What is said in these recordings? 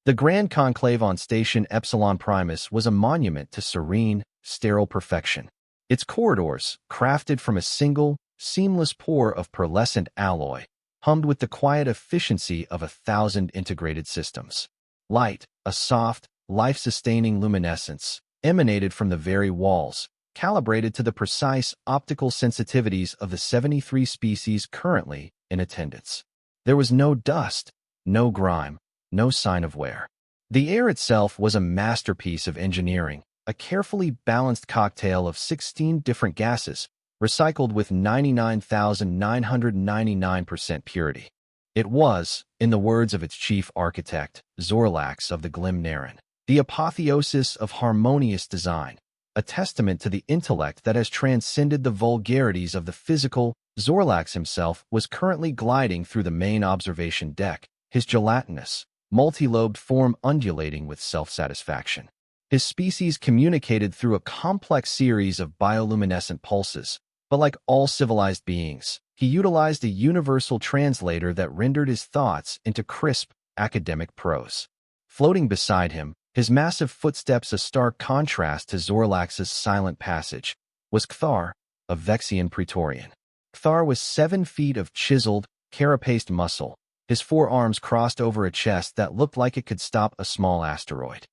The Grand Conclave on Station Epsilon Primus was a monument to serene, sterile perfection. Its corridors, crafted from a single, seamless pore of pearlescent alloy, hummed with the quiet efficiency of 1,000 integrated systems. Light, a soft, life-sustaining luminescence, emanated from the very walls, calibrated to the precise optical sensitivities of the 73 species currently in attendance. There was no dust, no grime, no sign of wear. The air itself was a masterpiece of engineering, a carefully balanced cocktail of 16 different gases, recycled with 99,999% purity. It was, in the words of its chief architect, Zorlax of the Glimnaren, the apotheosis of harmonious design, a testament to the intellect that has transcended the vulgarities of the physical. Zorlax himself was currently gliding through the main observation deck, his gelatinous, multi-lobed form undulating with self-satisfaction. His species communicated through a complex series of bioluminescent pulses, but like all civilized beings, he utilized a universal translator that rendered his thoughts into crisp, academic prose. Floating beside him, his massive footsteps a stark contrast to Zorlax's silent passage, was Kthar, a Vexian Praetorian. Kthar was 7 feet of chiseled, carapaced muscle, his forearms crossed over a chest that looked like it could stop a small asteroid.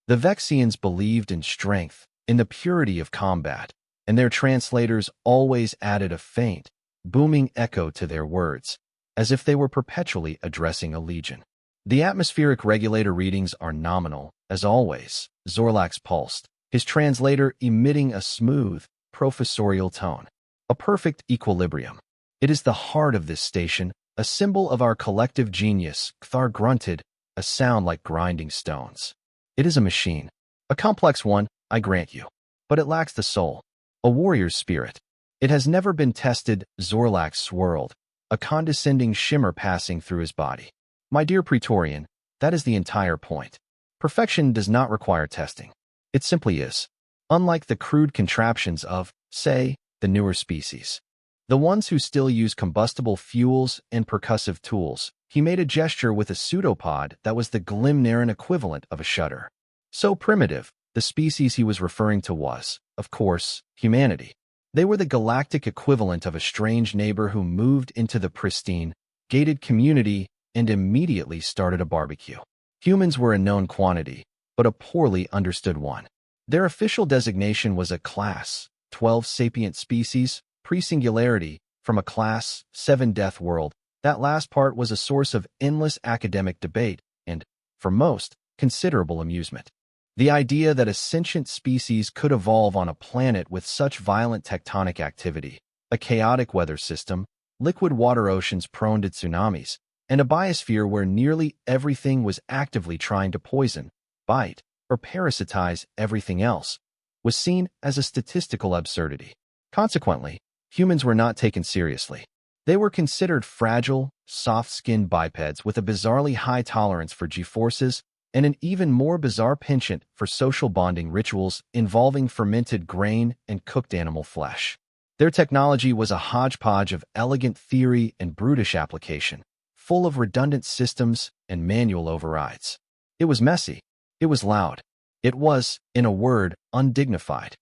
The Vexians believed in strength, in the purity of combat, and their translators always added a faint, booming echo to their words, as if they were perpetually addressing a legion. The atmospheric regulator readings are nominal, as always, Zorlax pulsed, his translator emitting a smooth, professorial tone. A perfect equilibrium. It is the heart of this station, a symbol of our collective genius, Kthar grunted, a sound like grinding stones. It is a machine. A complex one, I grant you. But it lacks the soul, a warrior's spirit. It has never been tested, Zorlax swirled, a condescending shimmer passing through his body. My dear Praetorian, that is the entire point. Perfection does not require testing. It simply is. Unlike the crude contraptions of, say, the newer species. The ones who still use combustible fuels and percussive tools, he made a gesture with a pseudopod that was the Glimnaren equivalent of a shutter. So primitive, the species he was referring to was, of course, humanity. They were the galactic equivalent of a strange neighbor who moved into the pristine, gated community and immediately started a barbecue. Humans were a known quantity, but a poorly understood one. Their official designation was a class, 12 sapient species, pre-singularity, from a class, 7 death world. That last part was a source of endless academic debate and, for most, considerable amusement. The idea that a sentient species could evolve on a planet with such violent tectonic activity, a chaotic weather system, liquid water oceans prone to tsunamis, and a biosphere where nearly everything was actively trying to poison, bite, or parasitize everything else, was seen as a statistical absurdity. Consequently, humans were not taken seriously. They were considered fragile, soft-skinned bipeds with a bizarrely high tolerance for G-forces and an even more bizarre penchant for social bonding rituals involving fermented grain and cooked animal flesh. Their technology was a hodgepodge of elegant theory and brutish application, full of redundant systems and manual overrides. It was messy. It was loud. It was, in a word, undignified.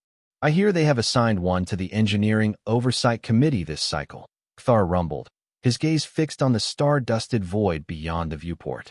I hear they have assigned one to the Engineering Oversight Committee this cycle, Kthar rumbled, his gaze fixed on the star-dusted void beyond the viewport.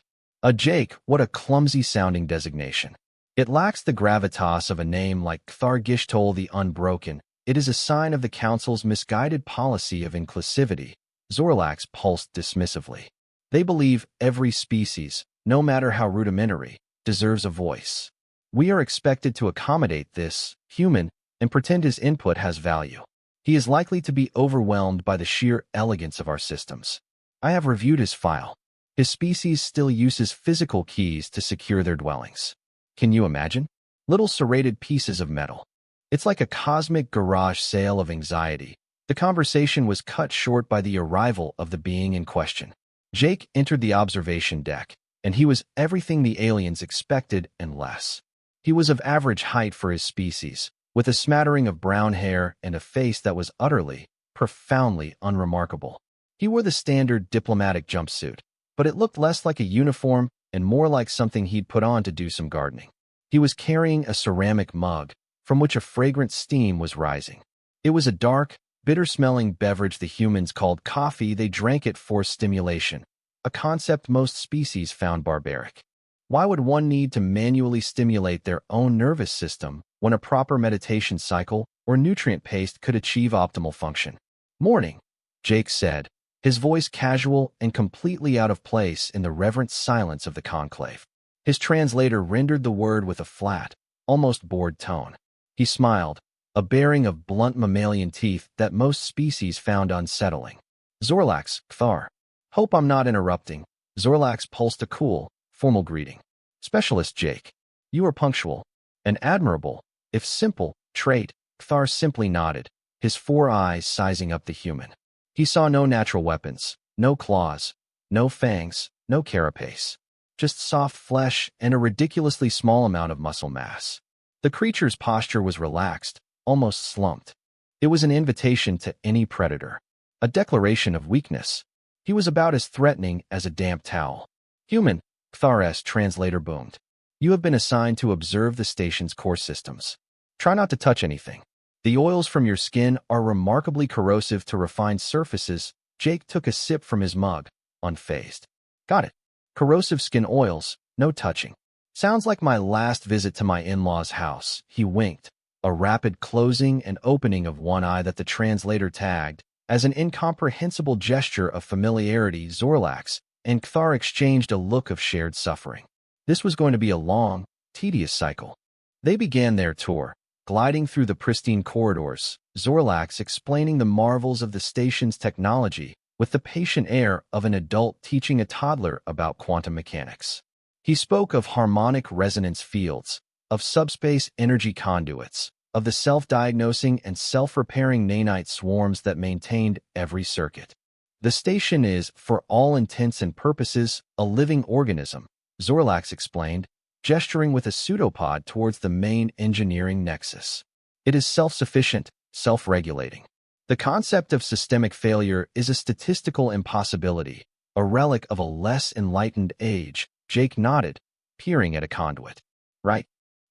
Jake, what a clumsy-sounding designation. It lacks the gravitas of a name like Kthar Gishtol the Unbroken. It is a sign of the Council's misguided policy of inclusivity, Zorlax pulsed dismissively. They believe every species, no matter how rudimentary, deserves a voice. We are expected to accommodate this, human, and pretend his input has value. He is likely to be overwhelmed by the sheer elegance of our systems. I have reviewed his file. His species still uses physical keys to secure their dwellings. Can you imagine? Little serrated pieces of metal. It's like a cosmic garage sale of anxiety. The conversation was cut short by the arrival of the being in question. Jake entered the observation deck, and he was everything the aliens expected and less. He was of average height for his species, with a smattering of brown hair and a face that was utterly, profoundly unremarkable. He wore the standard diplomatic jumpsuit, but it looked less like a uniform and more like something he'd put on to do some gardening. He was carrying a ceramic mug, from which a fragrant steam was rising. It was a dark, bitter-smelling beverage the humans called coffee. They drank it for stimulation, a concept most species found barbaric. Why would one need to manually stimulate their own nervous system when a proper meditation cycle or nutrient paste could achieve optimal function? "Morning," Jake said, his voice casual and completely out of place in the reverent silence of the conclave. His translator rendered the word with a flat, almost bored tone. He smiled, a bearing of blunt mammalian teeth that most species found unsettling. "Zorlax, Kthar. Hope I'm not interrupting." Zorlax pulsed a cool, formal greeting. "Specialist Jake. You are punctual. An admirable, if simple, trait." Kthar simply nodded, his 4 eyes sizing up the human. He saw no natural weapons, no claws, no fangs, no carapace. Just soft flesh and a ridiculously small amount of muscle mass. The creature's posture was relaxed, almost slumped. It was an invitation to any predator, a declaration of weakness. He was about as threatening as a damp towel. "Human," Kthar's translator boomed. "You have been assigned to observe the station's core systems. Try not to touch anything. The oils from your skin are remarkably corrosive to refined surfaces." Jake took a sip from his mug, unfazed. "Got it. Corrosive skin oils, no touching. Sounds like my last visit to my in-laws' house." He winked, a rapid closing and opening of one eye that the translator tagged as an incomprehensible gesture of familiarity. Zorlax and Kthar exchanged a look of shared suffering. This was going to be a long, tedious cycle. They began their tour, gliding through the pristine corridors, Zorlax explaining the marvels of the station's technology with the patient air of an adult teaching a toddler about quantum mechanics. He spoke of harmonic resonance fields, of subspace energy conduits, of the self-diagnosing and self-repairing nanite swarms that maintained every circuit. "The station is, for all intents and purposes, a living organism," Zorlax explained, gesturing with a pseudopod towards the main engineering nexus. "It is self-sufficient, self-regulating. The concept of systemic failure is a statistical impossibility, a relic of a less enlightened age." Jake nodded, peering at a conduit. "Right.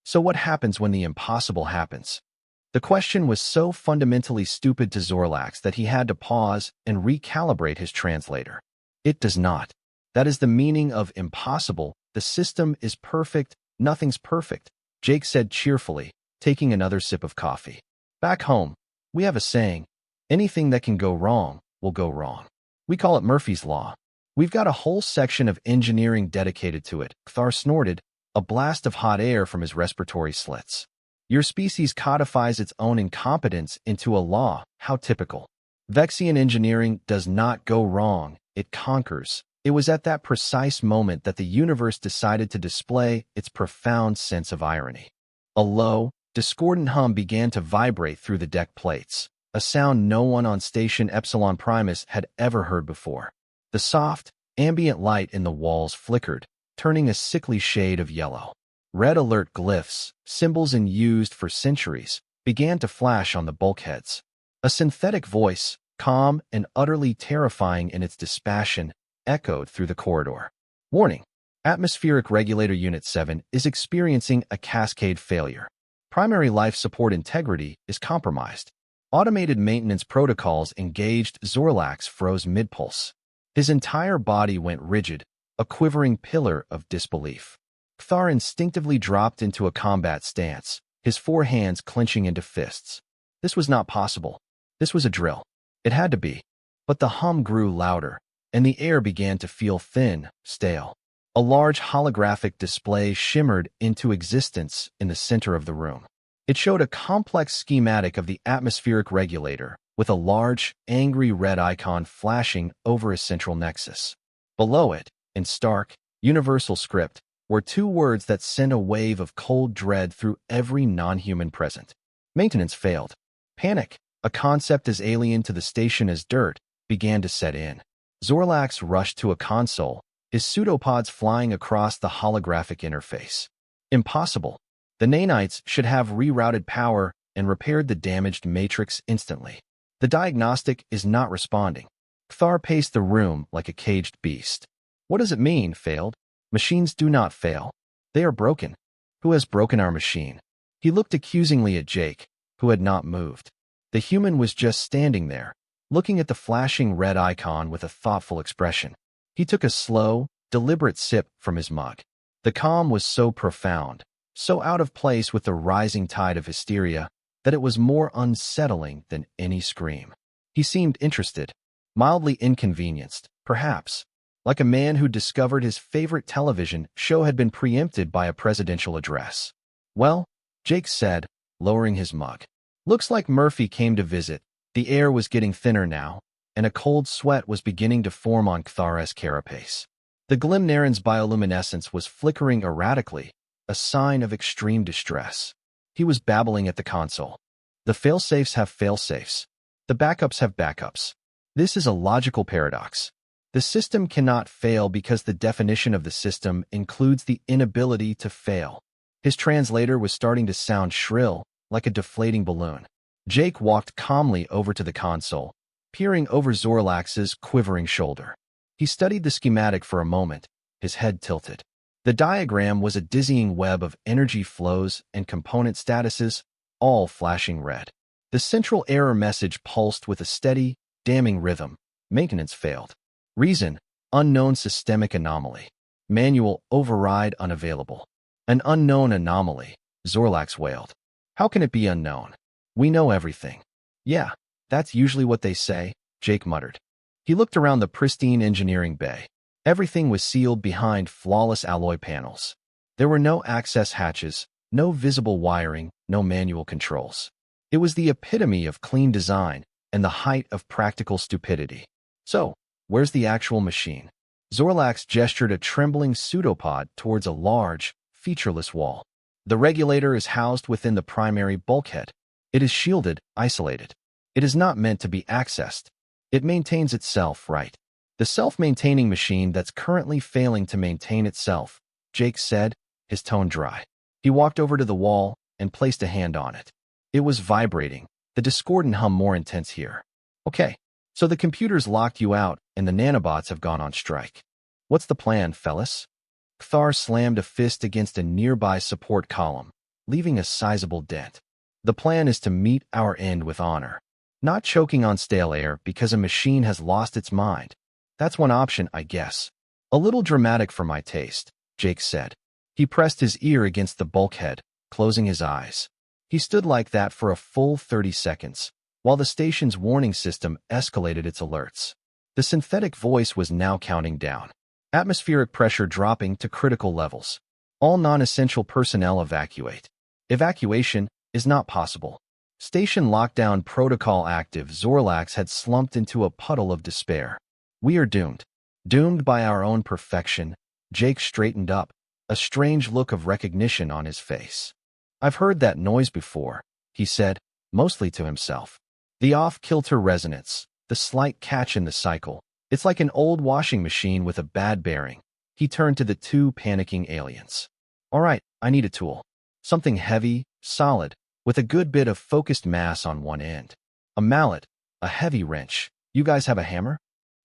So what happens when the impossible happens?" The question was so fundamentally stupid to Zorlax that he had to pause and recalibrate his translator. "It does not. That is the meaning of impossible. The system is perfect, nothing's perfect," Jake said cheerfully, taking another sip of coffee. "Back home, we have a saying, anything that can go wrong will go wrong. We call it Murphy's Law. We've got a whole section of engineering dedicated to it." Kthar snorted, a blast of hot air from his respiratory slits. "Your species codifies its own incompetence into a law. How typical. Vexian engineering does not go wrong, it conquers." It was at that precise moment that the universe decided to display its profound sense of irony. A low, discordant hum began to vibrate through the deck plates, a sound no one on Station Epsilon Primus had ever heard before. The soft, ambient light in the walls flickered, turning a sickly shade of yellow. Red alert glyphs, symbols used for centuries, began to flash on the bulkheads. A synthetic voice, calm and utterly terrifying in its dispassion, echoed through the corridor. "Warning. Atmospheric Regulator Unit 7 is experiencing a cascade failure. Primary life support integrity is compromised." Automated maintenance protocols engaged. Zorlax froze mid-pulse. His entire body went rigid, a quivering pillar of disbelief. Kthar instinctively dropped into a combat stance, his 4 hands clenching into fists. This was not possible. This was a drill. It had to be. But the hum grew louder, and the air began to feel thin, stale. A large holographic display shimmered into existence in the center of the room. It showed a complex schematic of the atmospheric regulator, with a large, angry red icon flashing over a central nexus. Below it, in stark, universal script, were 2 words that sent a wave of cold dread through every non-human present. Maintenance failed. Panic, a concept as alien to the station as dirt, began to set in. Zorlax rushed to a console, his pseudopods flying across the holographic interface. Impossible. The nanites should have rerouted power and repaired the damaged matrix instantly. The diagnostic is not responding. Kthar paced the room like a caged beast. What does it mean, failed? Machines do not fail. They are broken. Who has broken our machine? He looked accusingly at Jake, who had not moved. The human was just standing there, looking at the flashing red icon with a thoughtful expression. He took a slow, deliberate sip from his mug. The calm was so profound, so out of place with the rising tide of hysteria, that it was more unsettling than any scream. He seemed interested, mildly inconvenienced, perhaps, like a man who discovered his favorite television show had been preempted by a presidential address. Well, Jake said, lowering his mug. Looks like Murphy came to visit. The air was getting thinner now, and a cold sweat was beginning to form on Kthar's carapace. The Glimnarin's bioluminescence was flickering erratically, a sign of extreme distress. He was babbling at the console. The failsafes have failsafes. The backups have backups. This is a logical paradox. The system cannot fail because the definition of the system includes the inability to fail. His translator was starting to sound shrill, like a deflating balloon. Jake walked calmly over to the console, peering over Zorlax's quivering shoulder. He studied the schematic for a moment, his head tilted. The diagram was a dizzying web of energy flows and component statuses, all flashing red. The central error message pulsed with a steady, damning rhythm. Maintenance failed. Reason, unknown systemic anomaly. Manual override unavailable. An unknown anomaly, Zorlax wailed. How can it be unknown? We know everything. Yeah, that's usually what they say, Jake muttered. He looked around the pristine engineering bay. Everything was sealed behind flawless alloy panels. There were no access hatches, no visible wiring, no manual controls. It was the epitome of clean design and the height of practical stupidity. So, where's the actual machine? Zorlax gestured a trembling pseudopod towards a large, featureless wall. The regulator is housed within the primary bulkhead. It is shielded, isolated. It is not meant to be accessed. It maintains itself, right? The self-maintaining machine that's currently failing to maintain itself, Jake said, his tone dry. He walked over to the wall and placed a hand on it. It was vibrating, the discordant hum more intense here. Okay, so the computers locked you out and the nanobots have gone on strike. What's the plan, fellas? Kthar slammed a fist against a nearby support column, leaving a sizable dent. The plan is to meet our end with honor. Not choking on stale air because a machine has lost its mind. That's one option, I guess. A little dramatic for my taste, Jake said. He pressed his ear against the bulkhead, closing his eyes. He stood like that for a full 30 seconds, while the station's warning system escalated its alerts. The synthetic voice was now counting down. Atmospheric pressure dropping to critical levels. All non-essential personnel evacuate. Evacuation is not possible. Station lockdown protocol active. Zorlax had slumped into a puddle of despair. We are doomed. Doomed by our own perfection. Jake straightened up, a strange look of recognition on his face. I've heard that noise before, he said, mostly to himself. The off-kilter resonance, the slight catch in the cycle. It's like an old washing machine with a bad bearing. He turned to the two panicking aliens. All right, I need a tool. Something heavy, solid, with a good bit of focused mass on one end. A mallet, a heavy wrench. You guys have a hammer?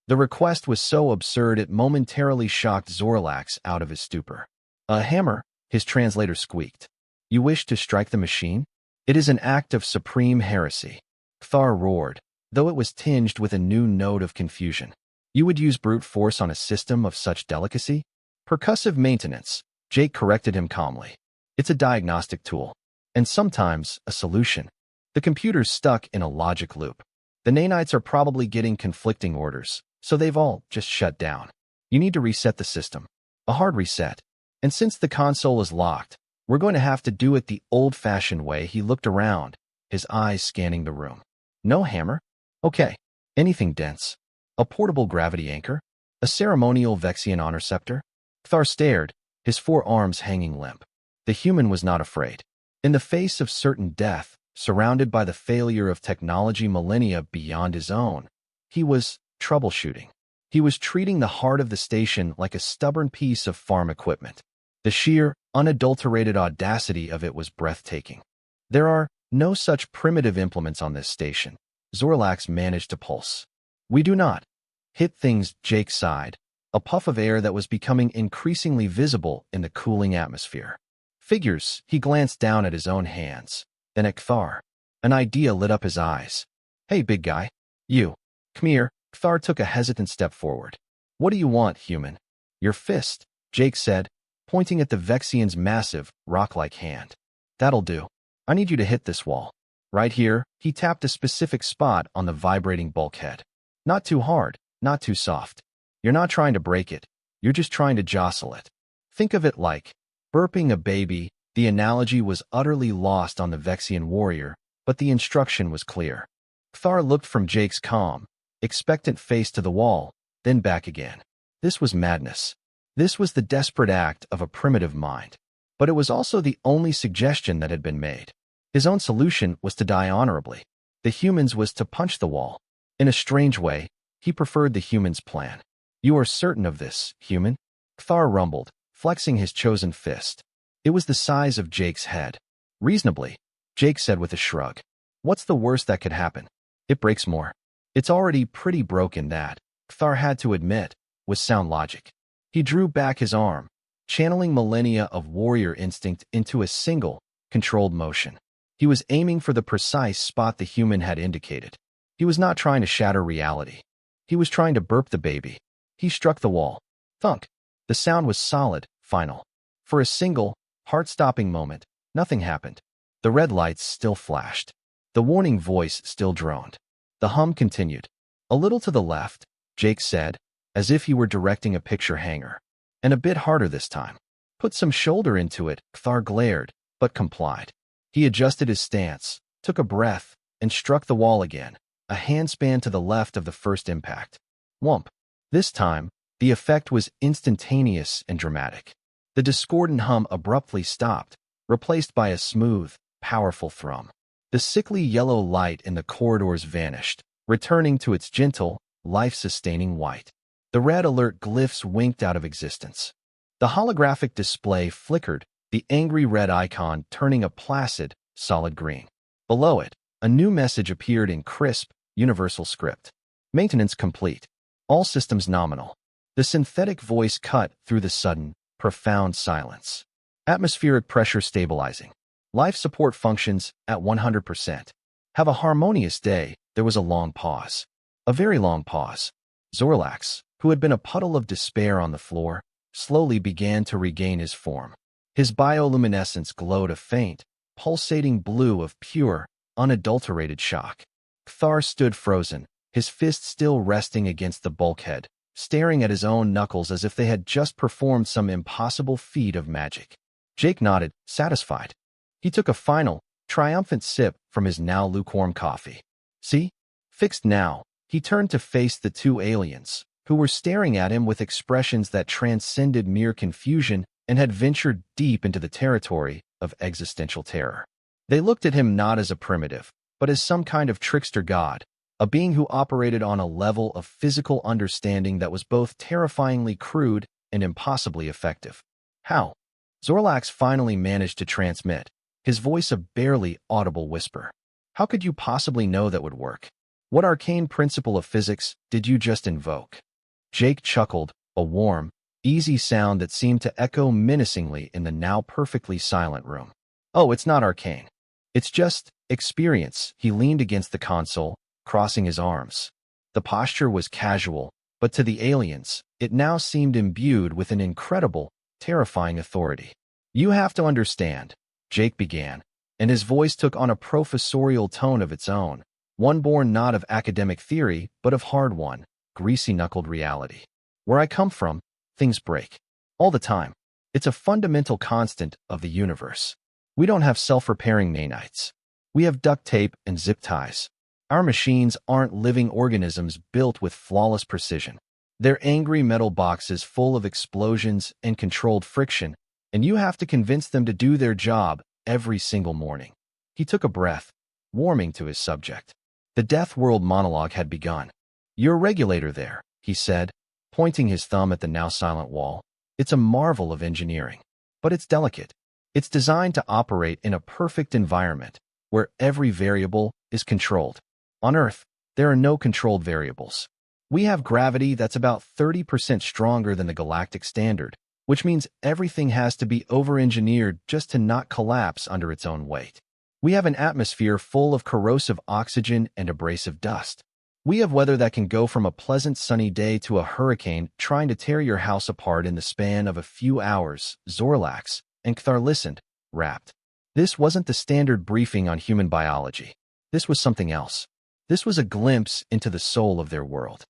The request was so absurd it momentarily shocked Zorlax out of his stupor. A hammer, his translator squeaked. You wish to strike the machine? It is an act of supreme heresy. Kthar roared, though it was tinged with a new note of confusion. You would use brute force on a system of such delicacy? Percussive maintenance, Jake corrected him calmly. It's a diagnostic tool. And sometimes, a solution. The computer's stuck in a logic loop. The nanites are probably getting conflicting orders, so they've all just shut down. You need to reset the system. A hard reset. And since the console is locked, we're going to have to do it the old-fashioned way. He looked around, his eyes scanning the room. No hammer? Okay. Anything dense? A portable gravity anchor? A ceremonial Vexian honor scepter? Kthar stared, his forearms hanging limp. The human was not afraid. In the face of certain death, surrounded by the failure of technology millennia beyond his own, he was troubleshooting. He was treating the heart of the station like a stubborn piece of farm equipment. The sheer, unadulterated audacity of it was breathtaking. There are no such primitive implements on this station. Zorlax managed to pulse. We do not. Hit things, Jake sighed, a puff of air that was becoming increasingly visible in the cooling atmosphere. Figures, he glanced down at his own hands, then at Kthar. An idea lit up his eyes. Hey, big guy. You. Come here. Kthar took a hesitant step forward. What do you want, human? Your fist, Jake said, pointing at the Vexian's massive, rock-like hand. That'll do. I need you to hit this wall. Right here, he tapped a specific spot on the vibrating bulkhead. Not too hard, not too soft. You're not trying to break it. You're just trying to jostle it. Think of it like burping a baby. The analogy was utterly lost on the Vexian warrior, but the instruction was clear. Kthar looked from Jake's calm, expectant face to the wall, then back again. This was madness. This was the desperate act of a primitive mind. But it was also the only suggestion that had been made. His own solution was to die honorably. The human's was to punch the wall. In a strange way, he preferred the human's plan. You are certain of this, human? Kthar rumbled, flexing his chosen fist. It was the size of Jake's head. Reasonably, Jake said with a shrug. What's the worst that could happen? It breaks more. It's already pretty broken, that, Kthar had to admit, was sound logic. He drew back his arm, channeling millennia of warrior instinct into a single, controlled motion. He was aiming for the precise spot the human had indicated. He was not trying to shatter reality. He was trying to burp the baby. He struck the wall. Thunk. The sound was solid, final. For a single, heart-stopping moment, nothing happened. The red lights still flashed. The warning voice still droned. The hum continued. A little to the left, Jake said, as if he were directing a picture hanger. And a bit harder this time. Put some shoulder into it, Kthar glared, but complied. He adjusted his stance, took a breath, and struck the wall again, a handspan to the left of the first impact. Whump. This time, the effect was instantaneous and dramatic. The discordant hum abruptly stopped, replaced by a smooth, powerful thrum. The sickly yellow light in the corridors vanished, returning to its gentle, life-sustaining white. The red alert glyphs winked out of existence. The holographic display flickered, the angry red icon turning a placid, solid green. Below it, a new message appeared in crisp, universal script. Maintenance complete. All systems nominal. The synthetic voice cut through the sudden, profound silence. Atmospheric pressure stabilizing. Life support functions at 100%. Have a harmonious day. There was a long pause. A very long pause. Zorlax, who had been a puddle of despair on the floor, slowly began to regain his form. His bioluminescence glowed a faint, pulsating blue of pure, unadulterated shock. Kthar stood frozen, his fist still resting against the bulkhead, staring at his own knuckles as if they had just performed some impossible feat of magic. Jake nodded, satisfied. He took a final, triumphant sip from his now lukewarm coffee. See? Fixed now. He turned to face the two aliens, who were staring at him with expressions that transcended mere confusion and had ventured deep into the territory of existential terror. They looked at him not as a primitive, but as some kind of trickster god, a being who operated on a level of physical understanding that was both terrifyingly crude and impossibly effective. How? Zorlax finally managed to transmit, his voice a barely audible whisper. How could you possibly know that would work? What arcane principle of physics did you just invoke? Jake chuckled, a warm, easy sound that seemed to echo menacingly in the now perfectly silent room. Oh, it's not arcane. It's just experience. He leaned against the console, crossing his arms. The posture was casual, but to the aliens, it now seemed imbued with an incredible, terrifying authority. You have to understand, Jake began, and his voice took on a professorial tone of its own, one born not of academic theory, but of hard-won, greasy-knuckled reality. Where I come from, things break. All the time. It's a fundamental constant of the universe. We don't have self-repairing nanites. We have duct tape and zip ties. Our machines aren't living organisms built with flawless precision. They're angry metal boxes full of explosions and controlled friction, and you have to convince them to do their job every single morning. He took a breath, warming to his subject. The Death World monologue had begun. You're a regulator there, he said, pointing his thumb at the now silent wall. It's a marvel of engineering. But it's delicate. It's designed to operate in a perfect environment, where every variable is controlled. On Earth, there are no controlled variables. We have gravity that's about 30% stronger than the galactic standard, which means everything has to be over-engineered just to not collapse under its own weight. We have an atmosphere full of corrosive oxygen and abrasive dust. We have weather that can go from a pleasant sunny day to a hurricane trying to tear your house apart in the span of a few hours. Zorlax and Kthar listened, rapt. This wasn't the standard briefing on human biology. This was something else. This was a glimpse into the soul of their world.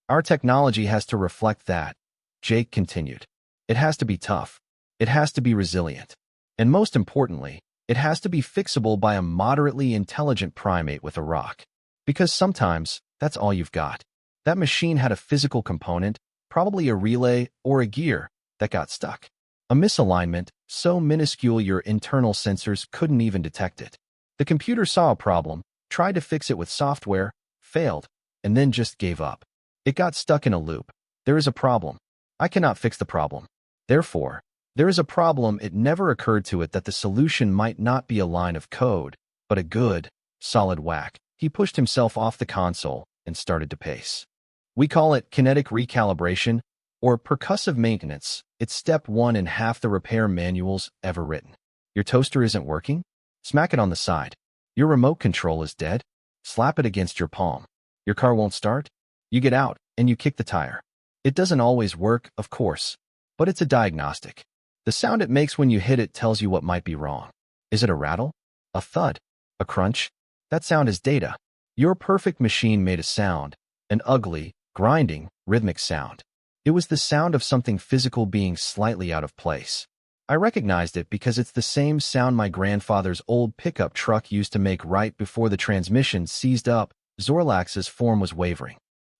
Our technology has to reflect that, Jake continued. It has to be tough. It has to be resilient. And most importantly, it has to be fixable by a moderately intelligent primate with a rock. Because sometimes, that's all you've got. That machine had a physical component, probably a relay or a gear, that got stuck. A misalignment, so minuscule your internal sensors couldn't even detect it. The computer saw a problem, tried to fix it with software, failed, and then just gave up. It got stuck in a loop. There is a problem. I cannot fix the problem. Therefore, there is a problem. It never occurred to it that the solution might not be a line of code, but a good, solid whack. He pushed himself off the console and started to pace. We call it kinetic recalibration or percussive maintenance. It's step 1 in half the repair manuals ever written. Your toaster isn't working? Smack it on the side. Your remote control is dead? Slap it against your palm. Your car won't start? You get out and you kick the tire. It doesn't always work, of course, but it's a diagnostic. The sound it makes when you hit it tells you what might be wrong. Is it a rattle? A thud? A crunch? That sound is data. Your perfect machine made a sound, an ugly, grinding, rhythmic sound. It was the sound of something physical being slightly out of place. I recognized it because it's the same sound my grandfather's old pickup truck used to make right before the transmission seized up. Zorlax's form was wavering.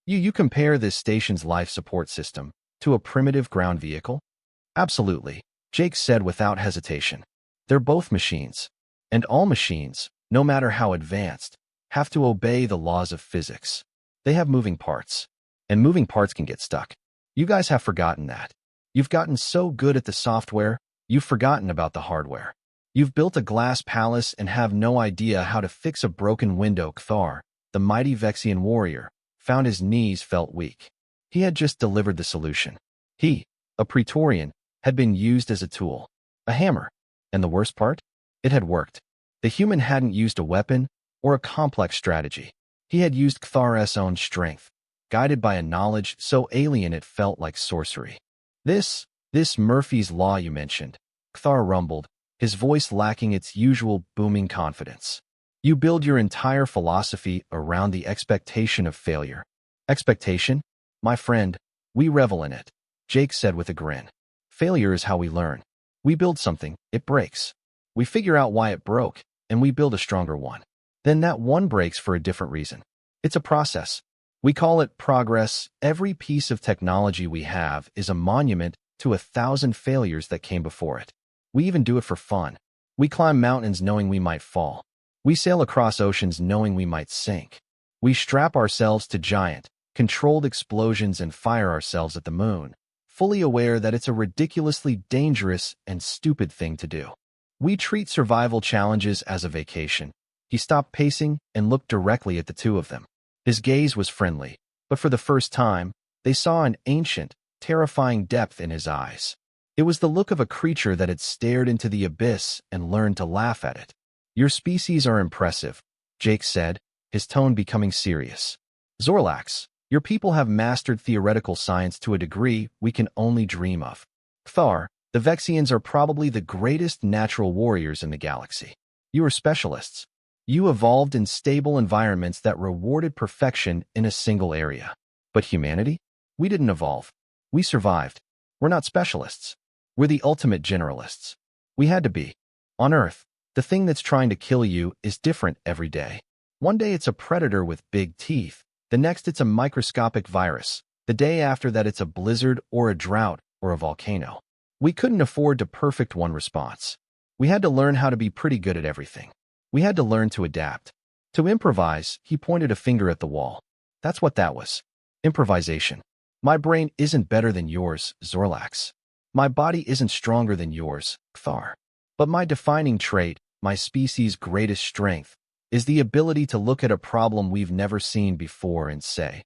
You compare this station's life support system to a primitive ground vehicle? Absolutely, Jake said without hesitation. They're both machines. And all machines, no matter how advanced, have to obey the laws of physics. They have moving parts. And moving parts can get stuck. You guys have forgotten that. You've gotten so good at the software, you've forgotten about the hardware. You've built a glass palace and have no idea how to fix a broken window. Kthar, the mighty Vexian warrior, found his knees felt weak. He had just delivered the solution. He, a Praetorian, had been used as a tool, a hammer. And the worst part? It had worked. The human hadn't used a weapon or a complex strategy. He had used Kthar's own strength, guided by a knowledge so alien it felt like sorcery. This Murphy's Law you mentioned, Kthar rumbled, his voice lacking its usual booming confidence. You build your entire philosophy around the expectation of failure. Expectation? My friend, we revel in it, Jake said with a grin. Failure is how we learn. We build something, it breaks. We figure out why it broke, and we build a stronger one. Then that one breaks for a different reason. It's a process. We call it progress. Every piece of technology we have is a monument to 1,000 failures that came before it. We even do it for fun. We climb mountains knowing we might fall. We sail across oceans knowing we might sink. We strap ourselves to giant, controlled explosions and fire ourselves at the moon, fully aware that it's a ridiculously dangerous and stupid thing to do. We treat survival challenges as a vacation. He stopped pacing and looked directly at the two of them. His gaze was friendly, but for the first time, they saw an ancient, terrifying depth in his eyes. It was the look of a creature that had stared into the abyss and learned to laugh at it. Your species are impressive, Jake said, his tone becoming serious. Zorlax, your people have mastered theoretical science to a degree we can only dream of. Kthar, the Vexians are probably the greatest natural warriors in the galaxy. You are specialists. You evolved in stable environments that rewarded perfection in a single area. But humanity? We didn't evolve. We survived. We're not specialists. We're the ultimate generalists. We had to be. On Earth, the thing that's trying to kill you is different every day. One day it's a predator with big teeth. The next it's a microscopic virus. The day after that it's a blizzard or a drought or a volcano. We couldn't afford to perfect one response. We had to learn how to be pretty good at everything. We had to learn to adapt. To improvise, he pointed a finger at the wall. That's what that was. Improvisation. My brain isn't better than yours, Zorlax. My body isn't stronger than yours, Kthar. But my defining trait, my species' greatest strength, is the ability to look at a problem we've never seen before and say,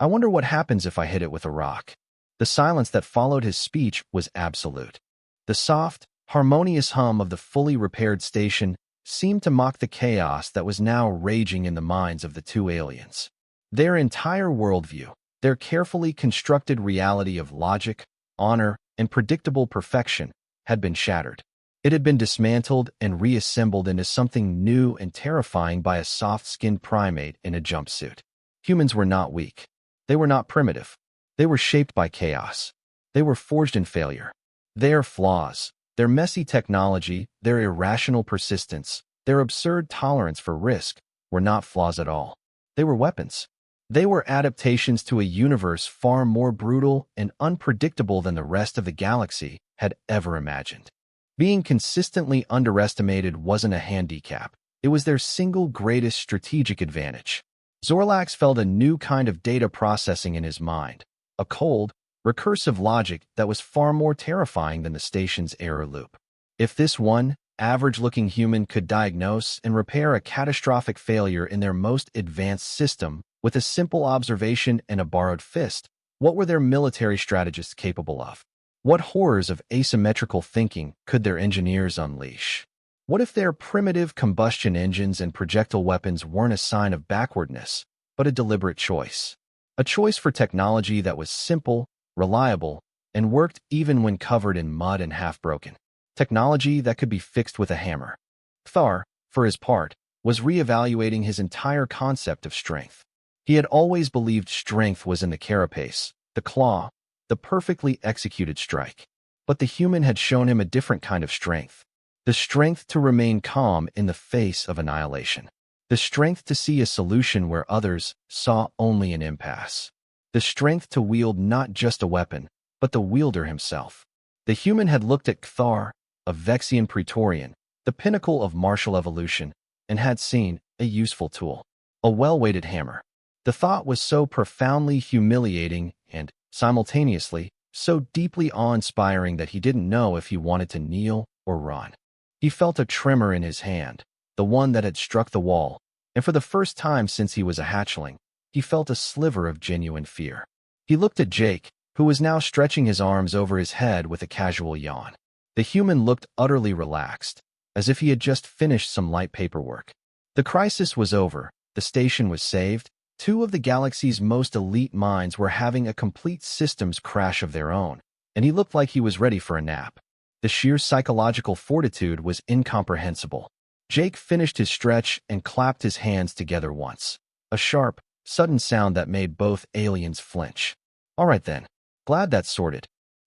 I I wonder what happens if I hit it with a rock. The silence that followed his speech was absolute. The soft, harmonious hum of the fully repaired station seemed to mock the chaos that was now raging in the minds of the two aliens. Their entire worldview, their carefully constructed reality of logic, honor, and predictable perfection, had been shattered. It had been dismantled and reassembled into something new and terrifying by a soft-skinned primate in a jumpsuit. Humans were not weak. They were not primitive. They were shaped by chaos. They were forged in failure. Their flaws, their messy technology, their irrational persistence, their absurd tolerance for risk, were not flaws at all. They were weapons. They were adaptations to a universe far more brutal and unpredictable than the rest of the galaxy had ever imagined. Being consistently underestimated wasn't a handicap. It was their single greatest strategic advantage. Zorlax felt a new kind of data processing in his mind, a cold, recursive logic that was far more terrifying than the station's error loop. If this one, average-looking human could diagnose and repair a catastrophic failure in their most advanced system with a simple observation and a borrowed fist, what were their military strategists capable of? What horrors of asymmetrical thinking could their engineers unleash? What if their primitive combustion engines and projectile weapons weren't a sign of backwardness, but a deliberate choice? A choice for technology that was simple, reliable, and worked even when covered in mud and half-broken. Technology that could be fixed with a hammer. Thar, for his part, was reevaluating his entire concept of strength. He had always believed strength was in the carapace, the claw, the perfectly executed strike. But the human had shown him a different kind of strength. The strength to remain calm in the face of annihilation. The strength to see a solution where others saw only an impasse. The strength to wield not just a weapon, but the wielder himself. The human had looked at Cthar, a Vexian Praetorian, the pinnacle of martial evolution, and had seen a useful tool, a well-weighted hammer. The thought was so profoundly humiliating and, simultaneously, so deeply awe-inspiring that he didn't know if he wanted to kneel or run. He felt a tremor in his hand, the one that had struck the wall, and for the first time since he was a hatchling, he felt a sliver of genuine fear. He looked at Jake, who was now stretching his arms over his head with a casual yawn. The human looked utterly relaxed, as if he had just finished some light paperwork. The crisis was over, the station was saved, two of the galaxy's most elite minds were having a complete systems crash of their own, and he looked like he was ready for a nap. The sheer psychological fortitude was incomprehensible. Jake finished his stretch and clapped his hands together once. A sharp, sudden sound that made both aliens flinch. All right then. Glad that's sorted.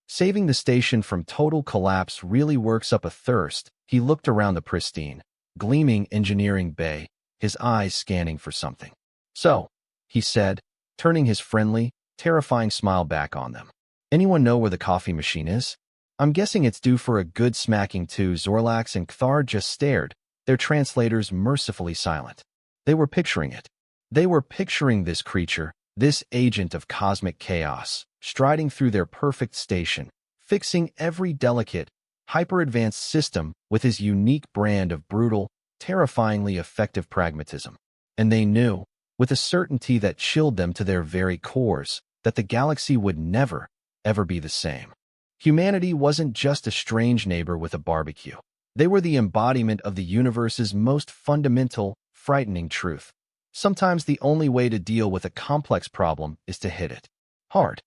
Saving the station from total collapse really works up a thirst. He looked around the pristine, gleaming engineering bay, his eyes scanning for something. So, he said, turning his friendly, terrifying smile back on them. Anyone know where the coffee machine is? I'm guessing it's due for a good smacking too. Zorlax and Cthar just stared, their translators mercifully silent. They were picturing it. They were picturing this creature, this agent of cosmic chaos, striding through their perfect station, fixing every delicate, hyper-advanced system with his unique brand of brutal, terrifyingly effective pragmatism. And they knew, with a certainty that chilled them to their very cores, that the galaxy would never, ever be the same. Humanity wasn't just a strange neighbor with a barbecue. They were the embodiment of the universe's most fundamental, frightening truth. Sometimes the only way to deal with a complex problem is to hit it hard.